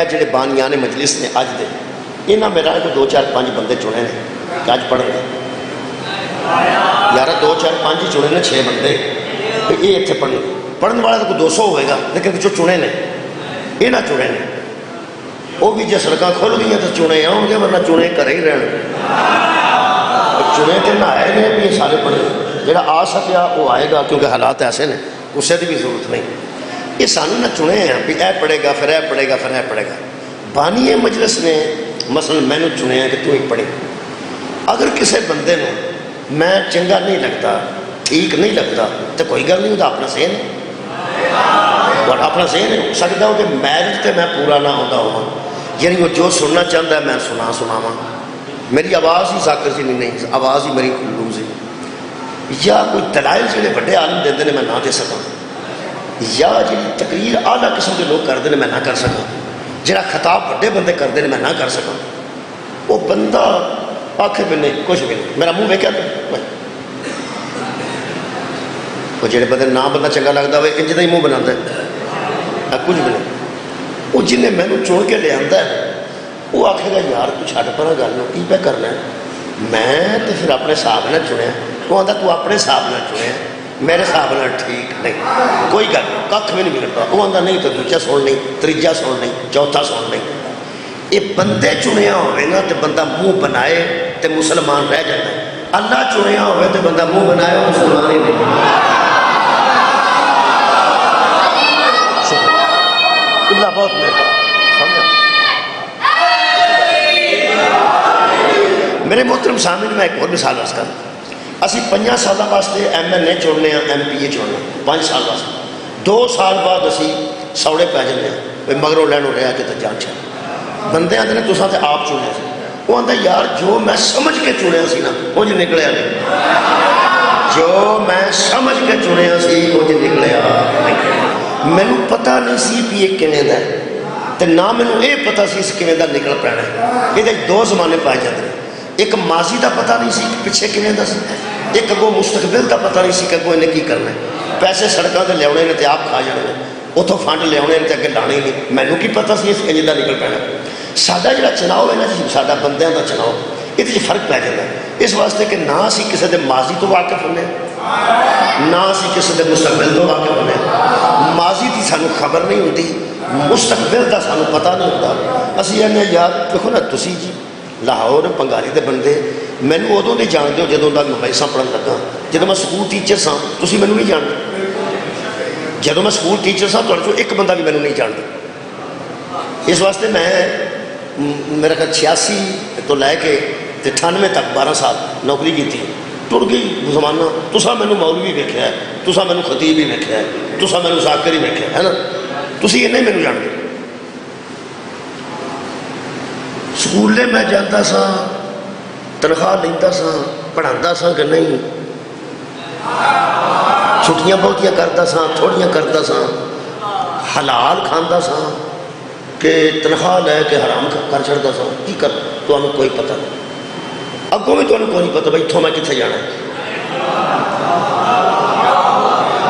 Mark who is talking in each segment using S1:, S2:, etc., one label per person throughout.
S1: جڑے بانیان مجلس نے اج دے انہاں میرا کو 2 4 5 بندے چنے نے کہ اج پڑھن گے یار 2 4 5 ہی چنے نے 6 بندے یہ اتنے پڑھن والا تو کوئی 200 ہوئے گا لیکن جو چنے نے یہ نہ چنے نے وہ بھی جی سڑکیں کھل گئی تو چنے آؤ گے ورنہ چنے گھر ہی رہن چنے تو نہ آئے نے بھی یہ سارے پڑھے جڑا آ سکیا وہ آئے گا کیونکہ حالات ایسے نے اسے کی بھی ضرورت نہیں یہ سانو نہ چنے ہیں بھی اے پڑھے گا پھر اے پڑھے گا پھر اے پڑھے گا بانی مجلس نے مثلا میں نے چنیا کہ تو ہی پڑھے اگر کسی بندے نے میں چنگا نہیں لگتا ٹھیک نہیں لگتا تو کوئی گل نہیں وہ اپنا ذہن ہے اپنا ذہن ہے ہو سکتا ہو کہ میرج تے میں پورا نہ ہوتا ہوا یعنی وہ جو سننا چاہتا ہے میں سناوا میری آواز ہی ذاکر سی نہیں آواز ہی میری لوز ہے یا کوئی دلائل جڑے بڑے عالم دیندے نے میں نہ دے سکاں یا جی تقریر اعلیٰ قسم کے لوگ کرتے ہیں میں نہ کر سکاں جڑا خطاب بڑے بندے کرتے ہیں میں نہ کر سکاں وہ بندہ آخر بھی نہیں کچھ بھی نہیں میرا منہ ویکیا وہ جڑے بندے نہ بندہ چنگا لگتا ہوئے انج دا ہی منہ بنا کچھ بھی نہیں وہ جنہیں مینو چن کے لیا ہے وہ آخے گا یار تو چھڈ پرا گل کی پہ کرنا ہے میں تو پھر اپنے حساب نہ چنیا وہ آتا تو اپنے حساب نہ چنیا میرے حساب نہ ٹھیک نہیں کوئی گل کھ بھی نہیں ملتا وہ آتا نہیں تو دوجا سن نہیں تیجا سن نہیں چوتھا سن نہیں یہ بندے چنیا ہوئے نا تو بندہ منہ بنائے تو مسلمان رہ جاتا ہے اللہ چنیا ہوئے تو بندہ منہ بنائے وہ مسلمان ہی نہیں اللہ بہت مہربان میرے محترم سامنے میں ایک اور مثال عرض کر اسی 5 سالوں واسطے MLA چننے ہیں MPA چننے 5 سال واسطے 2 سال بعد اسی سوڑے پی جانے ہیں مگروں لینوں رہا کہ تو جان چاہ بندے آتے ہیں تساں تے آپ چنیا سی وہ آتا یار جو میں سمجھ کے چنیا سی نا وہ جو نکلیا نہیں جو میں سمجھ کے چنیا سی وہ جو نکلیا نہیں مینوں پتہ نہیں سی بھی یہ کیویں دا ہے تے نہ مینوں یہ پتہ سی اس کیویں دا نکل پینا ہے یہ 2 زمانے پائے جاتے ہیں ایک ماضی دا پتہ نہیں سی کہ پیچھے کیویں دا سی ایک اگوں مستقبل دا پتہ نہیں سی کہ اگوں انہیں کی کرنا ہے پیسے سڑکاں تے لیاونے نے تے آپ کھا جانے ہیں اتوں فنڈ لیاونے نے تے اگے لانے نہیں مینوں کی پتہ سی اس انج دا نکل پینا ساڈا جڑا چناؤ ہے نا جی ساڈا بندیاں دا چناؤ یہ فرق پی جاتا ہے اس واسطے کہ نہ اسی کسی دے ماضی تو واقف ہونے نہ اسی کسی دے مستقبل تو واقف ہونے ماضی دی سانو خبر نہیں ہوتی مستقبل دا سانو پتہ نہیں ہوتا اسی کہنے یار دیکھو نا تسی جی لاہور پنگاری دے بندے مینوں ادوں نہیں جانتے ہو جدوں دا میں مدرسہ پڑھن لگا جدوں میں سکول ٹیچر سا تسی مینوں نہیں جانتے جدوں میں سکول ٹیچر سا تہاڈے چوں ایک بندہ بھی مینوں نہیں جانتا اس واسطے میں میرا خیال 86 تو لے کے 98 تک 12 سال نوکری کی تھی ٹر گئی زمانہ تسا مینوں مولوی ویکھیا ہے تسا مینوں خطیب ہی ویکھیا ہے تسا مینوں ذاکر ہی ویکھیا ہے نا تسی انہیں مینوں جانتے سکولے میں جاتا سا تنخواہ لیتا سا پڑھاتا سا کہ نہیں چھٹیاں بہتیاں کرتا سا تھوڑیاں کرتا سا حلال کھانا سا کہ تنخواہ لے کے حرام کر چڑھتا سا کی کر تو کوئی پتہ نہیں اگوں بھی تمہیں کوئی نہیں پتا بھائی اتوں میں کتنے جانا ہے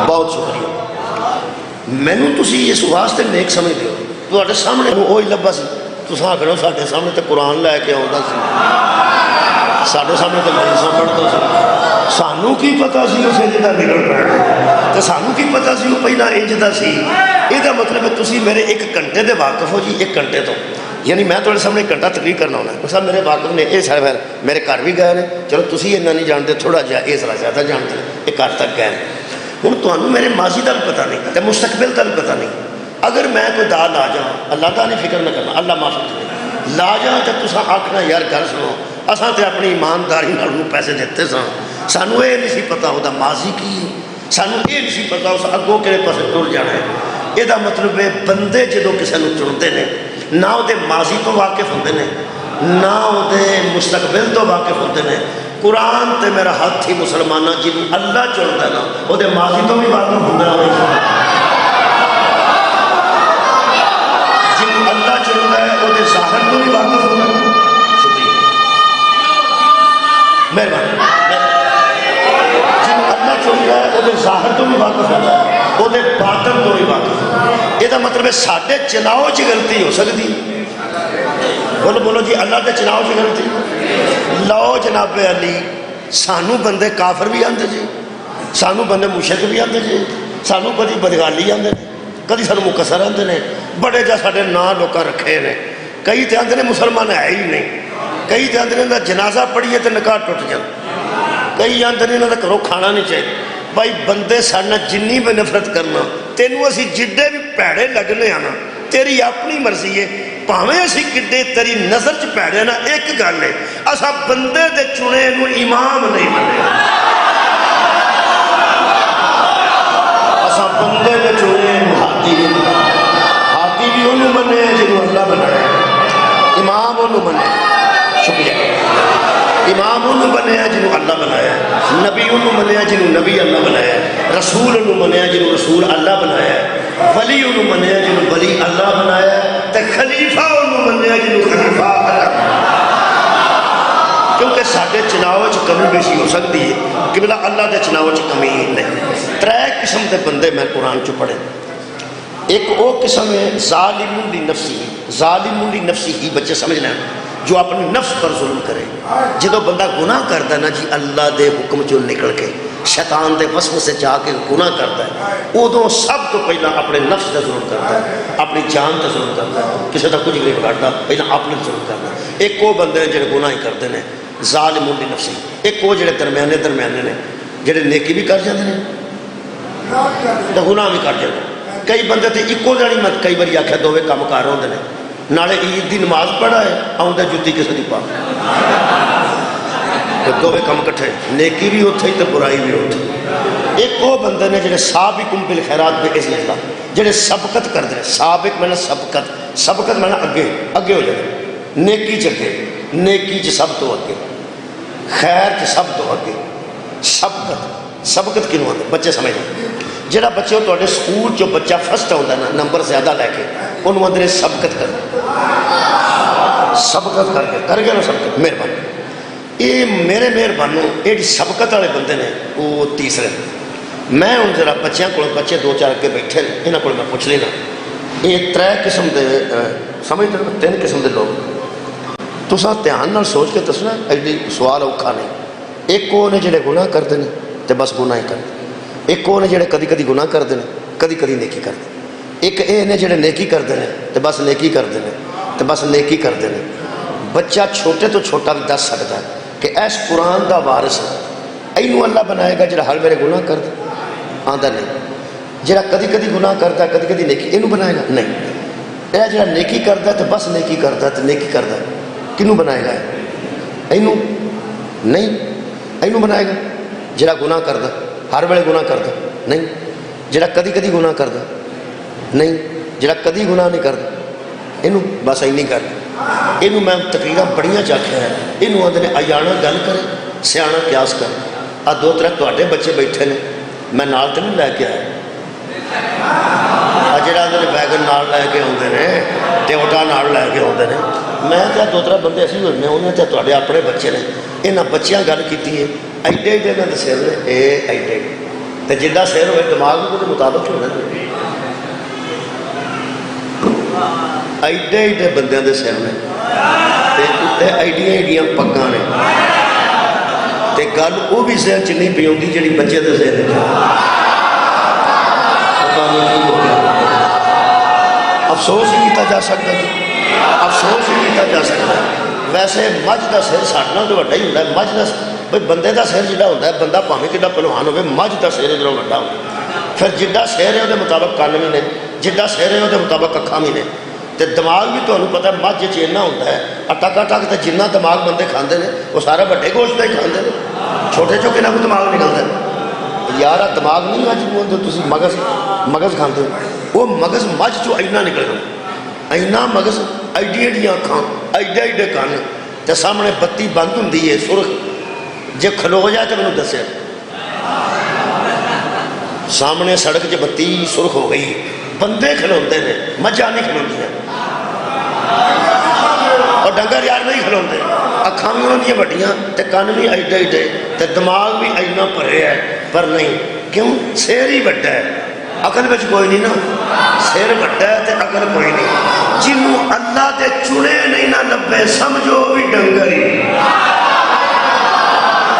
S1: بہت شکریہ مینوں تسی اس واسطے نیک سمجھتے ہو تواڈے سامنے وہی لبا سی تساں آخنا ساڈے سامنے تو قرآن لے کے آتا سی ساڈے سامنے تو مجلساں پڑھتا سی سانو کی پتا سی اس انج دا نکل پینا تو سانو کی پتا سی وہ پہلا انج دا سی یہ مطلب ہے تسی میرے 1 گھنٹے دے واقف ہو جی 1 گھنٹے تو یعنی میں تھوڑے سامنے 1 گھنٹہ تقریر کرنا ہونا ہے صاحب میرے واقف نے یہ سارے میرے گھر بھی گئے ہیں چلو تسی اتنا نہیں جانتے تھوڑا جہا یہ ذرا زیادہ جانتے ہیں یہ گھر تک گئے ہوں تمہیں میرے ماضی کا بھی پتہ نہیں تو مستقبل کا بھی پتہ نہیں اگر میں کوئی دا لا جا اللہ تعالیٰ فکر نہ کرنا اللہ معاف کرے لا جا تو تساں آخنا یار گل سنو اساں تے اپنی ایمانداری نال پیسے دیتے سن سانو یہ نہیں سی پتا وہ ماضی کی سانو یہ نہیں سی پتا اس اگوں کہڑے پاسے ٹر جانا ہے یہ مطلب ہے بندے جدو کسی کو چنتے ہیں نہ وہ ماضی تو واقف ہوتے ہیں نہ وہ مستقبل تو واقف ہوتے ہیں قرآن تے میرا ہاتھ ہی مسلمانہ جنہوں اللہ چنتا ہے نا وہ ماضی تو بھی واقف ہوتا ہے جنہوں اللہ چنتا ہے وہ ظاہر تو بھی واقف ہوتا ہے شکریہ مہربانی جنہوں اللہ چنتا ہے وہ ظاہر تو بھی واقف ہوتا ہے وہ باطن تو ہی واقف۔ یہ مطلب ہے سارے چناؤ چ غلطی ہو سکتی، بولو بولو جی، اللہ کے چناؤ چ غلطی لو جناب علی، سانو بندے کافر بھی آتے جی، سانو بندے مشرک بھی آتے جی، سانو کدی بدگالی آتے ہیں، کدی سانو مکسر آتے ہیں، بڑے جا سارے نام لوگ رکھے نے، کئی تو آتے ہیں مسلمان ہے ہی نہیں، کئی تو آتے ہیں جنازہ پڑھیے تو نکاح ٹوٹ جائے، کئی آتے ہیں انہوں کا گھروں کھانا نہیں چاہیے۔ بھائی بندے سارے جنی بھی نفرت کرنا، تینوں اسی جڈے بھی پیڑے لگنے آنا تیری اپنی مرضی ہے، پاویں اسی کڈے تیری نظر چ پیڑے نا، ایک گل ہے اسا بندے دے چنے نو امام نہیں منے، اسا بندے دے چنے ہاتھی بھی انہوں منے جنہوں اللہ بنایا، امام انہوں منے، شکریہ، امام انہوں بنیا جنہوں اللہ بنایا، نبی انہوں بنیا جنہوں نبی اللہ بنایا، رسول انہوں بنیا جنہوں رسول اللہ بنایا، ولی انہوں بنیا جنہوں ولی اللہ بنایا، تے خلیفہ انہوں بنیا جنہوں خلیفہ اللہ بنایا۔ کیونکہ سارے چناؤ چ کمی بیشی ہو سکتی ہے کہ بلا اللہ دے چناؤ چ کمی نہیں۔ ترے قسم دے بندے میں قرآن چ پڑھے، ایک وہ قسم ہے ظالم لی نفسی، ظالم لی نفسی ہی بچے سمجھ لیں، جو اپنے نفس پر ظلم کرے۔ جدو بندہ گناہ کرتا ہے نا جی، اللہ دے حکم چو نکل کے شیطان دے وسوسے سے جا کے گناہ کرتا ہے، ادو سب تو پہلا اپنے نفس کا ظلم کرتا ہے، اپنی جان کا ظلم کرتا ہے، کسی کا کچھ نہیں بگاڑتا، پہلا اپنے ظلم کرتا ہے۔ ایک وہ بندے جڑے گناہ ہی کرتے ہیں ظالم لی نفسی، ایک وہ جڑے درمیانے نے جڑے نیکی بھی کر جاتے ہیں تو گناہ بھی کر جاتے ہیں۔ کئی بندے تو ایکو جانی مت کئی باری آخیا دووے کام کار ہوتے ہیں، نالے عید دی نماز پڑھا ہے آؤں جتی کسی کی پا، دووے کام کٹھے، نیکی بھی ہوتے ہی تو برائی بھی ہوتی۔ ایک وہ بندے نے جڑے سابقکم بالخیرات بے اذن اللہ، جڑے سبقت کرتے ہیں، سابق میں نے سبقت، سبقت میں نے اگے ہو جائے، نیکی چ اگے، نیکی چ سب تو اگے، خیر چ سب تو اگے، سبقت، سبقت کنوں آتے بچے سمجھیں، جڑا بچے تو سکول چو بچہ فرسٹ ہوتا ہے نا نمبر زیادہ لے کے، انہوں اندر سبقت کر، سبقت کر گیا نا سبقت، مہربانی، یہ میرے مہربانوں یہ سبقت والے بندے نے وہ تیسرے۔ میں ہوں ذرا بچیاں کو، بچے دو چار اگے بیٹھے یہاں کو میں پوچھ لینا، یہ ترے قسم دے سمجھتے ہیں، تین قسم دے لوگ تساں دھیان نال سوچ کے دسنا، ایڈی سوال اوکھا نہیں۔ ایک وہ نے جڑے گناہ کرتے ہیں تو بس گناہ ہی کرتے، ایک وہ نے جڑے کدی کدی گناہ کرتے ہیں کدی کدی نیکی کرتے، ایک یہ نے جڑے نیکی کرتے ہیں تو بس نیکی کرتے ہیں تو بس نیکی کرتے ہیں۔ بچہ چھوٹے تو چھوٹا بھی دس سکتا ہے کہ ایس قرآن دا وارث ہے، اینو اللہ بنائے گا جڑا ہر میرے گناہ کرتا آندا نہیں، جڑا کدی کدی گناہ کرتا کدی کدی نیکی، اینو بنائے گا نہیں، یہ جڑا نیکی کرتا ہے تو بس نیکی کرتا ہے تو نیکی کرتا ہے، کنوں بنائے گا اینو نہیں، اینو بنائے گا جڑا گناہ کرتا ہر ویلے گناہ کرتا نہیں، جڑا کدی کدی گناہ کرتا نہیں، جڑا کدی گناہ نہیں کرتا اینو بس این نہیں کرتا۔ اینو میں تقریرا بڑیاں چاکھیا ہے، اینو آدھے ایانا گل کرے سیانا قیاس کرے۔ آ دو ترے تواڈے بچے بیٹھے نے، میں نال تو نہیں لے کے آیا، جڑا آدھے بیگن نال لے کے آتے ہیں، ٹیوٹا نال لے کے آتے ہیں، میں تو دو ترے بندے ایسے ہونے انہیں تو تواڈے اپنے بچے نے، یہاں بچیاں گل کی ہے، ایڈے ایڈے انہوں نے سر نے، یہ ایڈے تو جدا سر ہوئے دماغ کے مطابق ہونا، ایڈے ایڈے بندیاں دے سر نے ایڈیاں ایڈیاں پگاں نے، تے گل وہ بھی ذہن چ نہیں پی آتی جی بچے دے ذہن افسوس ہی کیتا جا سکتا جی، افسوس ہی کیتا جا سکتا ہے۔ ویسے مجھ کا سر ساڈے نال تو وڈا ہی ہوتا ہے، مجھ کا بھائی بندے کا سر جہاں ہوتا ہے، بندہ پاویں کڈا پہلوان ہوے، مجھ کا سر ادھروں وڈا ہوتا، پھر جڈا سر ہے وہ مطابق کن بھی نے، جڈا سر ہے وہ مطابق اکھاں بھی نے، تو دماغ بھی تمہیں پتہ ہے مجھ چ ہوتا ہے، ٹک ٹک تو جنہ دماغ بندے کھاندے نے وہ سارا وڈے گوشت کا ہی کھاندے نے، چھوٹے چوکے نہ کوئی دماغ نکلتا ہے یار، دماغ نہیں اج بولتے تسی مغز، مغز کھاندے ہو، وہ مغز مجھ چو اینا نکلنا، اینا مغز، ایڈی ایڈیاں اکھاں، ایڈے ایڈے کن، تے سامنے بتی بند ہوندی ہے سرخ، جے کھلو جائے تو مینوں دسے، سامنے سڑک چ بتی سرخ ہو گئی، بندے کھلوندے نے، مجھاں نہیں کھلوندیاں، اور ڈنگر یار نہیں کھلوندے، اکھاں بھی انہاں دیاں وڈیاں تے کن بھی ایڈے ایڈے تے دماغ بھی اینا بھرے ہے، پر نہیں، کیوں؟ سیر ہی وڈا ہے، عقل بچ کوئی نہیں نا، سر وڈا ہے تے عقل کوئی نہیں. جنوں اللہ دے چنے نہیں نہ لبے سمجھو بھی ڈنگر ہی.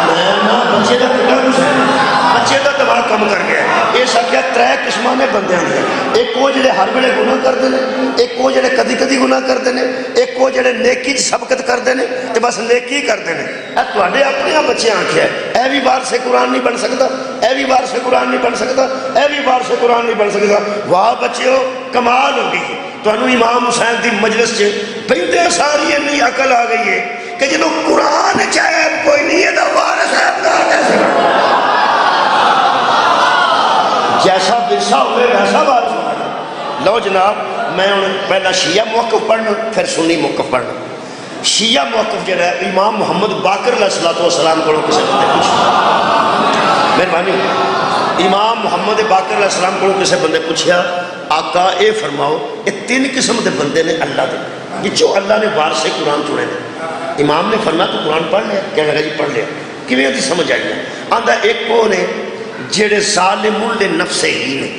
S1: میں نہ بچے دا کٹا کچھ ہے، بچے دا دماغ کم کر گیا. یہ سکیا ترے قسمان نے بندے ہیں. ایک وہ جڑے ہر ویلے گناہ کرتے ہیں، ایک وہ جڑے کدی کدی گناہ کرتے ہیں، ایک وہ جڑے نیکی سبقت کرتے ہیں تے بس نیکی کرتے ہیں. اے تواڈے اپنے بچے آکھیا اے بھی وارث قرآن نہیں بن سکتا، اے بھی وارث قرآن نہیں بن سکتا، اے بھی وارث قرآن نہیں بن سکتا. واہ بچیو کمال ہو گئی. تانوں امام حسین دی مجلس چ بہندے ساری اتنی عقل آ گئی ہے کہ جدوں قرآن چیب کوئی نہیں ہے تو وارث عیبدار کیسے بن؟ جیسا ورثہ ہوئے ویسا وارث ہوگا. لو جناب میں پہلا شیعہ موقف پڑھنا پھر سنی موقف پڑھنا. شیعہ موقف جڑا ہے امام محمد باقر علیہ السلام کو کسی بندے پوچھا، مہربانی امام محمد باقر علیہ السلام کو کسی بندے پوچھا آقا اے فرماؤ یہ تین قسم دے بندے نے اللہ دے یہ جو اللہ نے وارث قرآن چنے نے. امام نے فرمایا تو قرآن پڑھ لیا؟ کہنے لگا جی پڑھ لیا. کیویں دی سمجھ آئی ہے؟ آندا ایک وہ نے جڑے ظالم لنفسہ ہی نے،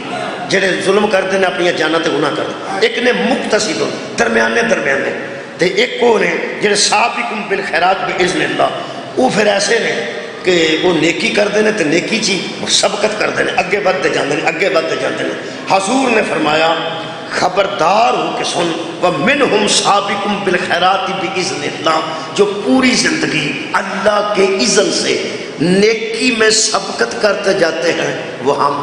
S1: جڑے ظلم کرتے ہیں اپنی جاناں تے گناہ کرتے. ایک نے مقتصد درمیانے درمیانے تے ایک وہ نے جڑے سابقون بالخیرات باذن اللہ. وہ پھر ایسے نے کہ وہ نیکی کرتے ہیں تو نیکی چی سبقت کرتے ہیں، اگے بڑھتے جاتے ہیں، اگے بڑھتے جاتے ہیں. حضور نے فرمایا خبردار ہو کہ سن وَمِنْهُمْ سَابِقٌ بِالْخَيْرَاتِ بِإِذْنِ اللَّهِ، جو پوری زندگی اللہ کے اذن سے نیکی میں سبقت کرتے جاتے ہیں وہ ہم.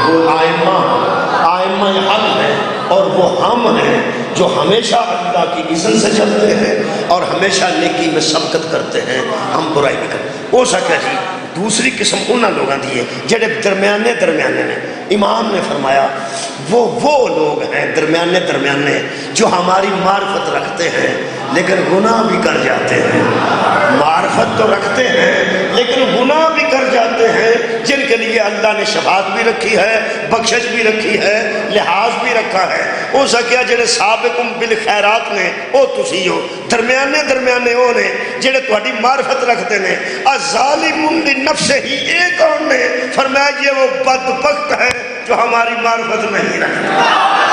S1: وہ آئمہ حق ہیں اور وہ ہم ہیں جو ہمیشہ اللہ کی اذن سے چلتے ہیں اور ہمیشہ نیکی میں سبقت کرتے ہیں، ہم برائی نہیں کرتے. ہو سکتا جی دوسری قسم انہاں لوگاں دی ہے جڑے درمیانے درمیانے نے. امام نے فرمایا وہ لوگ ہیں درمیانے درمیانے جو ہماری معرفت رکھتے ہیں لیکن گناہ بھی کر جاتے ہیں. معرفت تو رکھتے ہیں لیکن گناہ بھی کر جاتے ہیں، جن کے لیے اللہ نے شفاعت بھی رکھی ہے، بخشش بھی رکھی ہے، لحاظ بھی رکھا ہے. ہو سکیا جڑے سابقون بالخیرات نے وہ تسی ہو، درمیانے درمیانے وہ نے جڑے تہاڈی معرفت رکھتے ہیں. الظالمون لنفسہ ہی ایک کون نے فرمایا یہ وہ بدبخت ہے جو ہماری معرفت نہیں رکھتا.